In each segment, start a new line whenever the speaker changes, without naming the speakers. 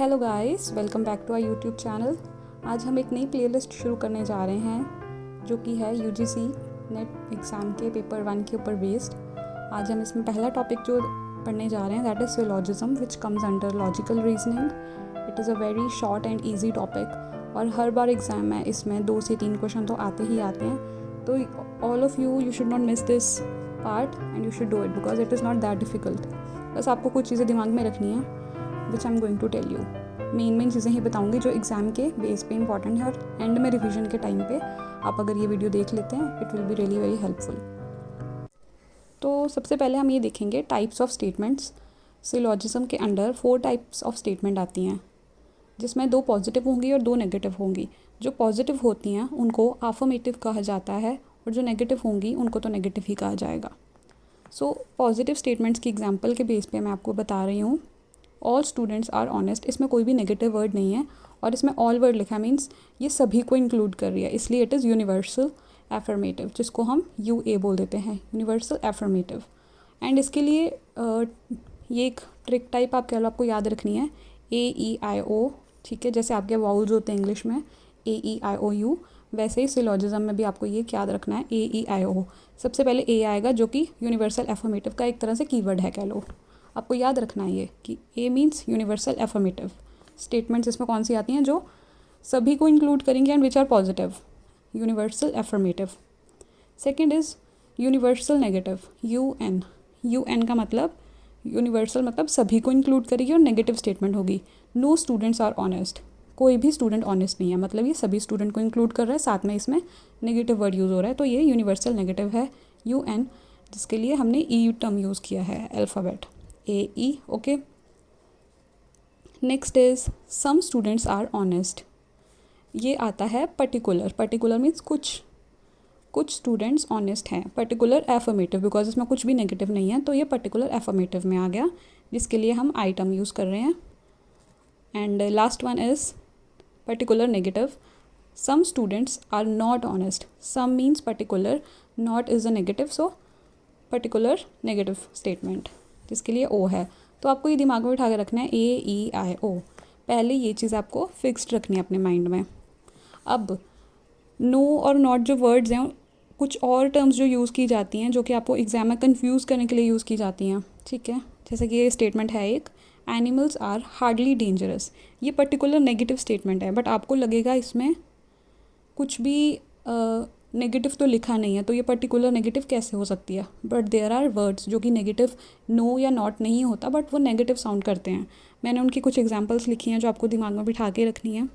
Hello guys, welcome back to our YouTube channel. आज हम एक नई प्लेलिस्ट शुरू करने जा रहे हैं जो कि है यूजीसी नेट एग्ज़ाम के पेपर 1 के ऊपर बेस्ड। आज हम इसमें पहला टॉपिक जो पढ़ने जा रहे हैं that is syllogism which comes under logical reasoning. It is a very short and easy topic और हर बार एग्ज़ाम में इसमें 2 से 3 क्वेश्चन तो आते ही आते हैं। तो all of you should not miss this part and you should do it because it is not that difficult. बस आपको कुछ चीज़ें दिमाग में रखनी है which I am going to tell you. Main चीज़ें ही बताऊंगी जो एग्ज़ाम के बेस पे इंपॉर्टेंट है और एंड में रिवीजन के टाइम पे आप अगर ये वीडियो देख लेते हैं it will be really very helpful. तो सबसे पहले हम ये देखेंगे टाइप्स ऑफ स्टेटमेंट्स। सिलॉजिज्म के अंडर 4 टाइप्स ऑफ स्टेटमेंट आती हैं जिसमें 2 पॉजिटिव होंगी और 2 नेगेटिव होंगी। जो पॉजिटिव होती हैं उनको अफर्मेटिव कहा जाता है और जो नेगेटिव होंगी उनको तो नेगेटिव ही कहा जाएगा। सो पॉजिटिव स्टेटमेंट्स की एग्जाम्पल के बेस पे मैं आपको बता रही हूँ। ऑल स्टूडेंट्स आर ऑनेस्ट, इसमें कोई भी नेगेटिव वर्ड नहीं है और इसमें ऑल वर्ड लिखा है मीन्स ये सभी को इंक्लूड कर रही है, इसलिए इट इज़ यूनिवर्सल एफर्मेटिव जिसको हम यूए बोल देते हैं, यूनिवर्सल एफर्मेटिव। एंड इसके लिए ये एक ट्रिक टाइप आप कह लो आपको याद रखनी है AEIO, ठीक है। जैसे आपके वाउल्स होते हैं इंग्लिश में AEIOU, वैसे ही सिलॉजिज्म में भी आपको ये याद रखना है AEIO। सबसे पहले A आएगा जो कि यूनिवर्सल एफर्मेटिव का एक तरह से कीवर्ड है कह लो। आपको याद रखना है ये कि A means universal affirmative. Statements इसमें कौन सी आती हैं जो सभी को इंक्लूड करेंगे and which are positive, universal affirmative. Second is universal negative, UN का मतलब यूनिवर्सल मतलब सभी को इंक्लूड करेगी और नेगेटिव स्टेटमेंट होगी। नो स्टूडेंट्स आर ऑनेस्ट, कोई भी स्टूडेंट ऑनेस्ट नहीं है, मतलब ये सभी स्टूडेंट को इंक्लूड कर रहा है, साथ में इसमें नेगेटिव वर्ड यूज़ हो रहा है, तो ये यूनिवर्सल नेगेटिव है UN, जिसके लिए हमने EU टर्म यूज़ किया है alphabet AE, okay. Next is some students are honest, ये आता है पर्टिकुलर मीन्स कुछ स्टूडेंट्स ऑनेस्ट हैं। पर्टिकुलर एफर्मेटिव बिकॉज इसमें कुछ भी नेगेटिव नहीं है, तो ये पर्टिकुलर एफर्मेटिव में आ गया जिसके लिए हम आई टर्म यूज़ कर रहे हैं। And last one is particular negative, some students are not honest. Some means particular, not is a negative, so particular negative statement जिसके लिए O है। तो आपको ये दिमाग में बिठा के रखना है AEIO। पहले ये चीज़ आपको फिक्स्ड रखनी है अपने माइंड में। अब नो और नॉट जो वर्ड्स हैं, कुछ और टर्म्स जो यूज़ की जाती हैं जो कि आपको एग्जाम में कंफ्यूज करने के लिए यूज़ की जाती हैं, ठीक है। जैसे कि ये स्टेटमेंट है एक, एनिमल्स आर हार्डली डेंजरस। ये पर्टिकुलर नेगेटिव स्टेटमेंट है बट आपको लगेगा इसमें कुछ भी नेगेटिव तो लिखा नहीं है, तो ये पर्टिकुलर नेगेटिव कैसे हो सकती है। बट देयर आर वर्ड्स जो कि नेगेटिव नो या नॉट नहीं होता बट वो नेगेटिव साउंड करते हैं। मैंने उनकी कुछ एग्जांपल्स लिखी हैं जो आपको दिमाग में बिठा के रखनी है।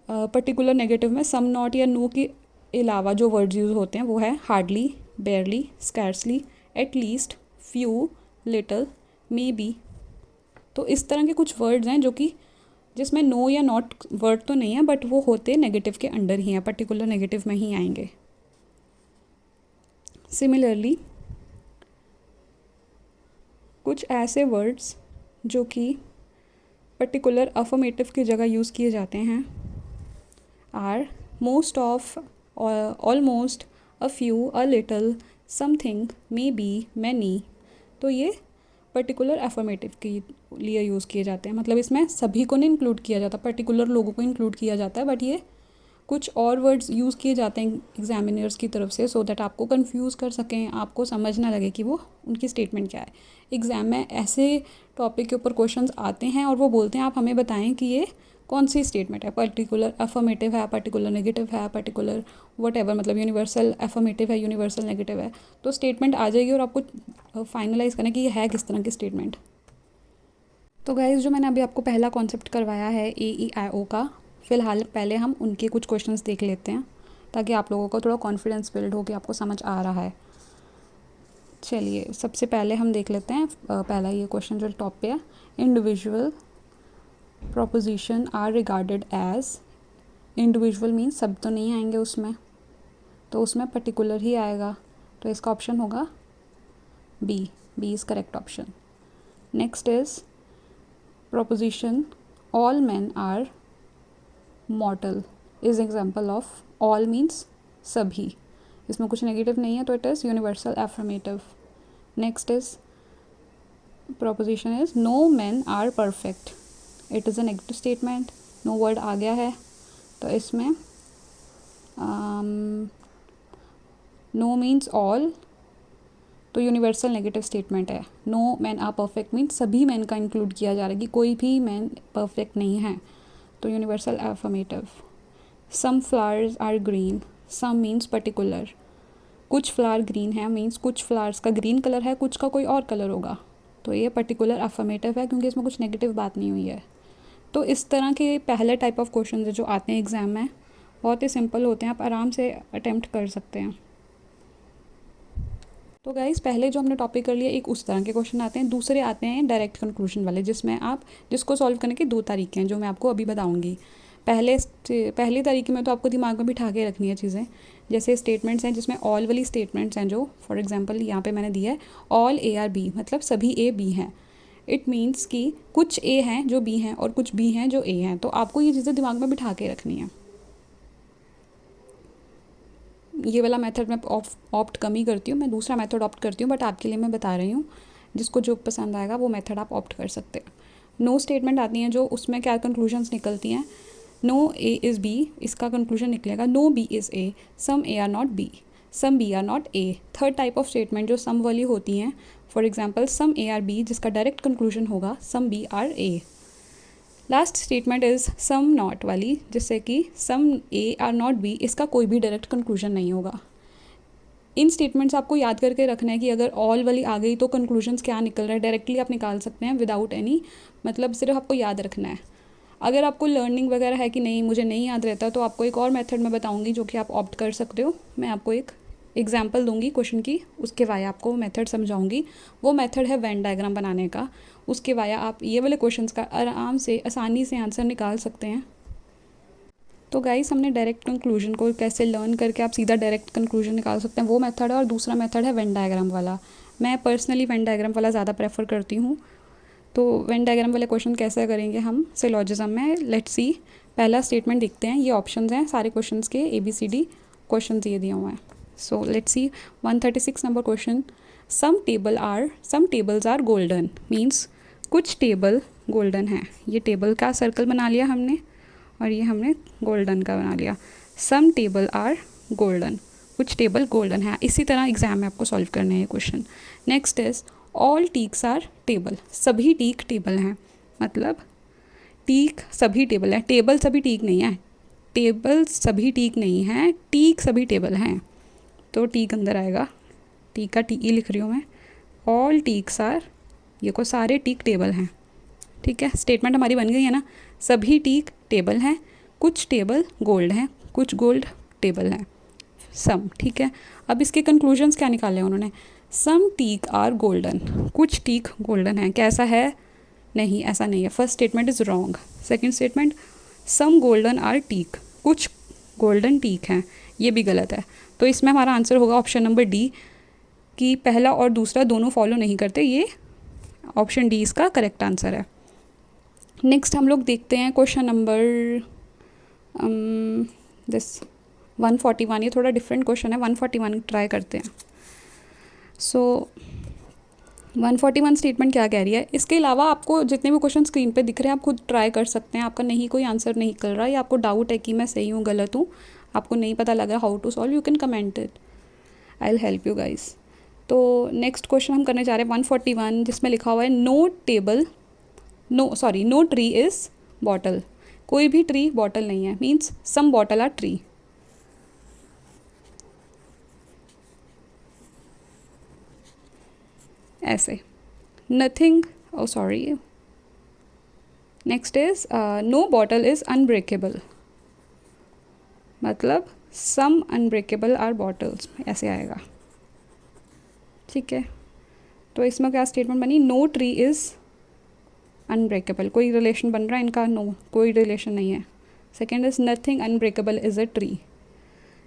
पर्टिकुलर नेगेटिव में सम, नॉट या नो के अलावा जो वर्ड्स यूज़ होते हैं वो है hardly, बेयरली, scarcely, at least, few, little, may be. तो इस तरह के कुछ वर्ड्स हैं जो कि जिसमें नो या नॉट वर्ड तो नहीं है बट वो होते नेगेटिव के अंडर ही हैं, पर्टिकुलर नेगेटिव में ही आएंगे। सिमिलरली कुछ ऐसे वर्ड्स जो कि पर्टिकुलर अफर्मेटिव की जगह यूज़ किए जाते हैं are most of, almost, a few, a little, something, may be, many. तो ये पर्टिकुलर एफर्मेटिव के लिए यूज़ किए जाते हैं, मतलब इसमें सभी को नहीं इंक्लूड किया जाता, पर्टिकुलर लोगों को इंक्लूड किया जाता है बट ये कुछ और वर्ड्स यूज़ किए जाते हैं एग्जामिनर्स की तरफ से सो दैट आपको कंफ्यूज कर सकें, आपको समझ ना लगे कि वो उनकी स्टेटमेंट क्या है। एग्ज़ाम में ऐसे टॉपिक के ऊपर क्वेश्चंस आते हैं और वो बोलते हैं आप हमें बताएं कि ये कौन सी स्टेटमेंट है, पर्टिकुलर अफर्मेटिव है, पर्टिकुलर नेगेटिव है, पर्टिकुलर वटएवर, मतलब यूनिवर्सल एफर्मेटिव है, यूनिवर्सल नेगेटिव है। तो स्टेटमेंट आ जाएगी और आपको फाइनलाइज करना कि ये है किस तरह की स्टेटमेंट। तो गाइस जो मैंने अभी आपको पहला कॉन्सेप्ट करवाया है AEIO का, फ़िलहाल पहले हम उनके कुछ क्वेश्चंस देख लेते हैं ताकि आप लोगों को थोड़ा कॉन्फिडेंस बिल्ड हो कि आपको समझ आ रहा है। चलिए सबसे पहले हम देख लेते हैं पहला ये क्वेश्चन जो टॉप पे है, individual proposition are regarded as. Individual means सब तो नहीं आएंगे उसमें, तो उसमें पर्टिकुलर ही आएगा, तो इसका ऑप्शन होगा B is correct option. Next is proposition all man are mortal is example of, all means सभी, इसमें कुछ नेगेटिव नहीं है तो it is universal affirmative. Next is proposition is no men are perfect. It is a negative statement. No word आ गया है, तो इसमें no means all, तो यूनिवर्सल नेगेटिव स्टेटमेंट है. No man are perfect means सभी मैन का include किया जा रहा है कि कोई भी मैन परफेक्ट नहीं है, तो universal affirmative. Some flowers are green. Some means particular. कुछ फ्लावर ग्रीन है मीन्स कुछ फ्लावर्स का ग्रीन कलर है, कुछ का कोई और कलर होगा, तो ये पर्टिकुलर अफर्मेटिव है क्योंकि इसमें कुछ नेगेटिव बात नहीं हुई है. तो इस तरह के पहले टाइप ऑफ क्वेश्चन जो आते हैं एग्ज़ाम में, बहुत ही सिंपल होते हैं, आप आराम से अटेम्प्ट कर सकते हैं. तो गाइस पहले जो हमने टॉपिक कर लिया, एक उस तरह के क्वेश्चन आते हैं. दूसरे आते हैं डायरेक्ट कंक्लूजन वाले, जिसको सॉल्व करने के 2 तरीके हैं जो मैं आपको अभी बताऊंगी. पहले तरीके में तो आपको दिमाग में बिठा के रखनी है चीज़ें. जैसे स्टेटमेंट्स हैं जिसमें ऑल वाली स्टेटमेंट्स हैं, जो फॉर एग्जांपल यहाँ पे मैंने दिया है ऑल ए आर बी, मतलब सभी ए बी हैं. इट मीन्स कि कुछ ए हैं जो बी हैं और कुछ बी हैं जो ए हैं. तो आपको ये चीज़ें दिमाग में बिठा के रखनी है. ये वाला मेथड मैं ऑप्ट कम ही करती हूँ, मैं दूसरा मेथड ऑप्ट करती हूँ, बट आपके लिए मैं बता रही हूँ. जिसको जो पसंद आएगा वो मेथड आप ऑप्ट कर सकते हैं. नो स्टेटमेंट आती हैं जो उसमें क्या कंक्लूजन्स निकलती हैं. नो ए इज़ बी, इसका कंक्लूजन निकलेगा no B is A, some A are not B, some B are not A. Third type of statement जो सम वाली होती हैं, for example some A are B, जिसका direct conclusion होगा some B are A. Last statement is some not वाली, जिससे कि some A are not B, इसका कोई भी डायरेक्ट कंक्लूजन नहीं होगा. इन स्टेटमेंट्स आपको याद करके रखना है कि अगर ऑल वाली आ गई तो कंक्लूजन्स क्या निकल रहा है डायरेक्टली आप निकाल सकते हैं विदाउट एनी, मतलब सिर्फ आपको याद रखना है. अगर आपको लर्निंग वगैरह है कि नहीं मुझे नहीं याद रहता, तो आपको एक और मेथड मैं बताऊंगी जो कि आप ऑप्ट कर सकते हो. मैं आपको एक एग्जाम्पल दूंगी क्वेश्चन की, उसके वाया आपको मेथड समझाऊंगी. वो मेथड है वेन डायग्राम बनाने का. उसके वाया आप ये वाले क्वेश्चंस का आराम से आसानी से आंसर निकाल सकते हैं. तो गाइस हमने डायरेक्ट कंक्लूजन को कैसे लर्न करके आप सीधा डायरेक्ट कंक्लूजन निकाल सकते हैं, वो मेथड है. और दूसरा मेथड है वेन डायग्राम वाला. मैं पर्सनली वेन डायग्राम वाला ज़्यादा प्रेफर करती हूँ. तो वेन डायग्राम वाले क्वेश्चन कैसे करेंगे हम सिलॉजिज्म में, लेट्स सी. पहला स्टेटमेंट देखते हैं. ये ऑप्शंस हैं सारे क्वेश्चंस के, ABCD क्वेश्चन ये दिए हुए हैं. So let's see 136 number question. Some tables are golden means कुछ टेबल गोल्डन है. ये टेबल का सर्कल बना लिया हमने और ये हमने गोल्डन का बना लिया. सम टेबल आर गोल्डन, कुछ टेबल गोल्डन है. इसी तरह एग्जाम में आपको सॉल्व करने हैं question. Next is all teaks are table, सभी टीक टेबल हैं. मतलब टीक सभी टेबल हैं, टेबल सभी टीक नहीं है. टेबल सभी टीक नहीं है, टीक सभी टेबल हैं. तो टीक अंदर आएगा, टीक का टी लिख रही हूँ मैं. ऑल टीक्स आर, ये को सारे टीक टेबल हैं. ठीक है, स्टेटमेंट हमारी बन गई है ना. सभी टीक टेबल हैं, कुछ टेबल गोल्ड हैं, कुछ गोल्ड टेबल हैं. सम, ठीक है. अब इसके कंक्लूजन्स क्या निकाले उन्होंने. सम टीक आर गोल्डन, कुछ टीक गोल्डन हैं. कैसा है, नहीं ऐसा नहीं है. First statement is wrong. Second statement some golden are teak, कुछ गोल्डन टीक हैं, ये भी गलत है. तो इसमें हमारा आंसर होगा ऑप्शन नंबर डी, कि पहला और दूसरा दोनों फॉलो नहीं करते. ये ऑप्शन डी इसका करेक्ट आंसर है. नेक्स्ट हम लोग देखते हैं क्वेश्चन नंबर दिस 141. ये थोड़ा डिफरेंट क्वेश्चन है. 141 ट्राई करते हैं. सो 141 स्टेटमेंट क्या कह रही है. इसके अलावा आपको जितने भी क्वेश्चन स्क्रीन पे दिख रहे हैं आप खुद ट्राई कर सकते हैं. आपका नहीं कोई आंसर नहीं निकल रहा है या आपको डाउट है कि मैं सही हूँ गलत हूँ, आपको नहीं पता लगा how to solve, you can comment it, I will help you guys. तो नेक्स्ट क्वेश्चन हम करने जा रहे हैं 141, जिसमें लिखा हुआ है नो ट्री इज़ बॉटल. कोई भी ट्री बॉटल नहीं है means some bottle are tree. ऐसे nothing, oh sorry. Next is no bottle is unbreakable, मतलब सम अनब्रेकेबल आर बॉटल्स, ऐसे आएगा. ठीक है, तो इसमें क्या स्टेटमेंट बनी. नो ट्री इज़ अनब्रेकेबल, कोई रिलेशन बन रहा है इनका. नो, कोई रिलेशन नहीं है. Second is nothing unbreakable is a tree,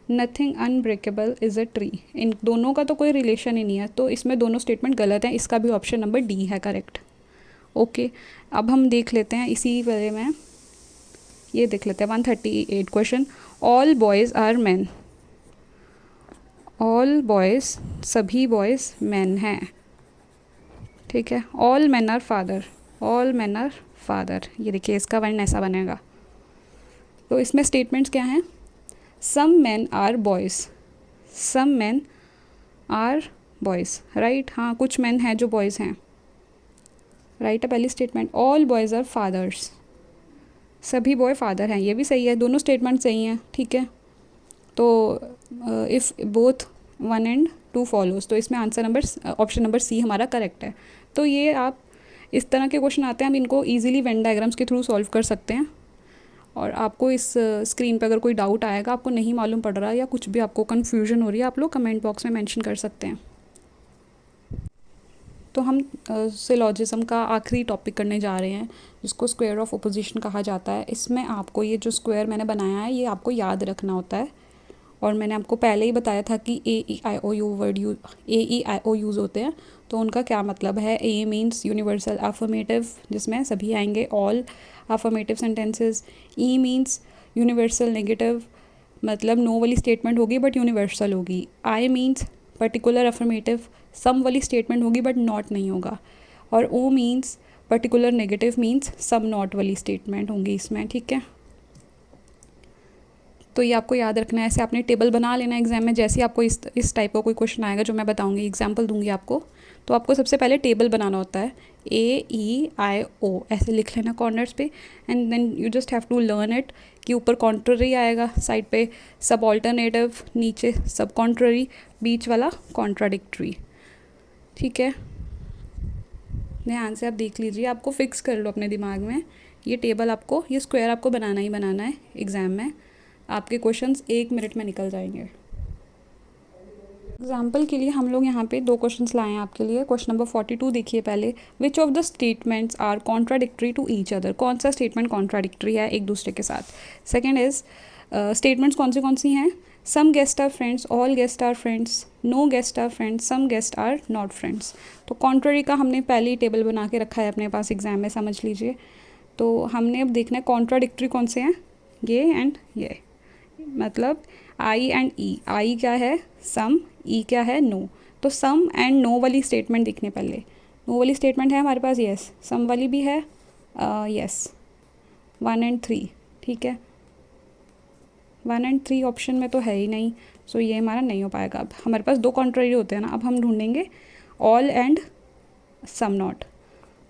nothing unbreakable is a tree. इन दोनों का तो कोई रिलेशन ही नहीं है, तो इसमें दोनों स्टेटमेंट गलत हैं. इसका भी ऑप्शन नंबर डी है करेक्ट. ओके, अब हम देख लेते हैं इसी बारे में. ये देख लेते हैं 138 question. All boys are man, all boys सभी बॉयज़ मैन हैं. ठीक है। All man are father, all man are father, ये देखिए इसका वर्ण ऐसा बनेगा। तो इसमें स्टेटमेंट्स क्या हैं? Some man are boys, some man are boys, right. हाँ, कुछ मैन हैं जो बॉयज़ हैं, राइट है पहली statement. All boys are fathers, सभी बॉय फादर हैं, ये भी सही है, दोनों स्टेटमेंट सही हैं, ठीक है। तो इफ़ बोथ 1 and 2 फॉलोज, तो इसमें answer number option number C हमारा करेक्ट है। तो ये आप इस तरह के क्वेश्चन आते हैं, हम इनको ईजिली वेन डायग्राम्स के थ्रू सॉल्व कर सकते हैं। और आपको इस स्क्रीन पर अगर कोई डाउट आएगा, आपको नहीं मालूम पड़ रहा या कुछ भी आपको कन्फ्यूजन हो रही है, आप लोग कमेंट बॉक्स में मेंशन कर सकते हैं। तो हम सिलॉजिज्म का आखिरी टॉपिक करने जा रहे हैं, जिसको स्क्वायर ऑफ अपोजिशन कहा जाता है। इसमें आपको ये जो स्क्वायर मैंने बनाया है, ये आपको याद रखना होता है। और मैंने आपको पहले ही बताया था कि AEIOU वर्ड AEIO यूज़ होते हैं, तो उनका क्या मतलब है। A मीन्स यूनिवर्सल अफर्मेटिव, जिसमें सभी आएंगे, all affirmative sentences. E means universal negative, मतलब नो वाली स्टेटमेंट होगी बट यूनिवर्सल होगी। I means particular affirmative, some वाली स्टेटमेंट होगी बट नॉट नहीं होगा। और O means particular negative, means some not वाली स्टेटमेंट होंगी इसमें, ठीक है। तो ये आपको याद रखना है, ऐसे आपने टेबल बना लेना एग्जाम में। जैसे आपको इस टाइप का कोई क्वेश्चन आएगा जो मैं बताऊंगी, एग्जाम्पल दूंगी आपको, तो आपको सबसे पहले टेबल बनाना होता है। AEIO ऐसे लिख लेना कॉर्नर्स पे, and then you just have to learn it कि ऊपर कॉन्ट्ररी आएगा, साइड पे सब ऑल्टरनेटिव, नीचे सब कॉन्ट्ररी, बीच वाला कॉन्ट्राडिक्टरी, ठीक है। ध्यान से आप देख लीजिए, आपको फिक्स कर लो अपने दिमाग में ये टेबल, आपको ये स्क्वायर आपको बनाना ही बनाना है एग्ज़ाम में। आपके क्वेश्चंस 1 मिनट में निकल जाएंगे। एग्जाम्पल के लिए हम लोग यहाँ पे 2 क्वेश्चंस लाए हैं आपके लिए। क्वेश्चन नंबर 42 देखिए पहले। Which of the statements are contradictory to each other, कौन सा स्टेटमेंट कॉन्ट्राडिक्टरी है एक दूसरे के साथ। सेकेंड इज स्टेटमेंट्स कौन सी हैं। Some guest are friends, all guest are friends, no guest are friends, some guest are not friends. तो कॉन्ट्ररी का हमने पहले ही टेबल बना के रखा है अपने पास एग्जाम में, समझ लीजिए। तो हमने अब देखना है कॉन्ट्राडिक्टरी कौन से हैं, ये एंड ये, मतलब आई एंड ई। आई क्या है, सम, ई क्या है, नो। तो सम एंड नो वाली स्टेटमेंट देखने पहले। नो वाली स्टेटमेंट है हमारे पास, यस। सम वाली भी है, यस। 1 and 3, ठीक है। 1 and 3 ऑप्शन में तो है ही नहीं, सो ये हमारा नहीं हो पाएगा। अब हमारे पास 2 कॉन्ट्ररी होते हैं ना, अब हम ढूंढेंगे all and some not.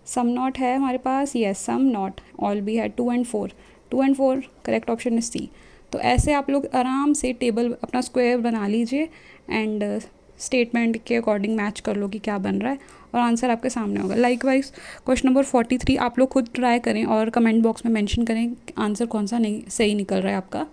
Some not है हमारे पास, यस। सम नॉट, ऑल भी है। 2 and 4, 2 and 4 correct option is C. तो ऐसे आप लोग आराम से टेबल अपना स्क्वायर बना लीजिए एंड स्टेटमेंट के अकॉर्डिंग मैच कर लो कि क्या बन रहा है, और आंसर आपके सामने होगा। लाइकवाइज क्वेश्चन नंबर 43 आप लोग खुद ट्राई करें और कमेंट बॉक्स में मेंशन करें आंसर कौन सा नहीं सही निकल रहा है आपका।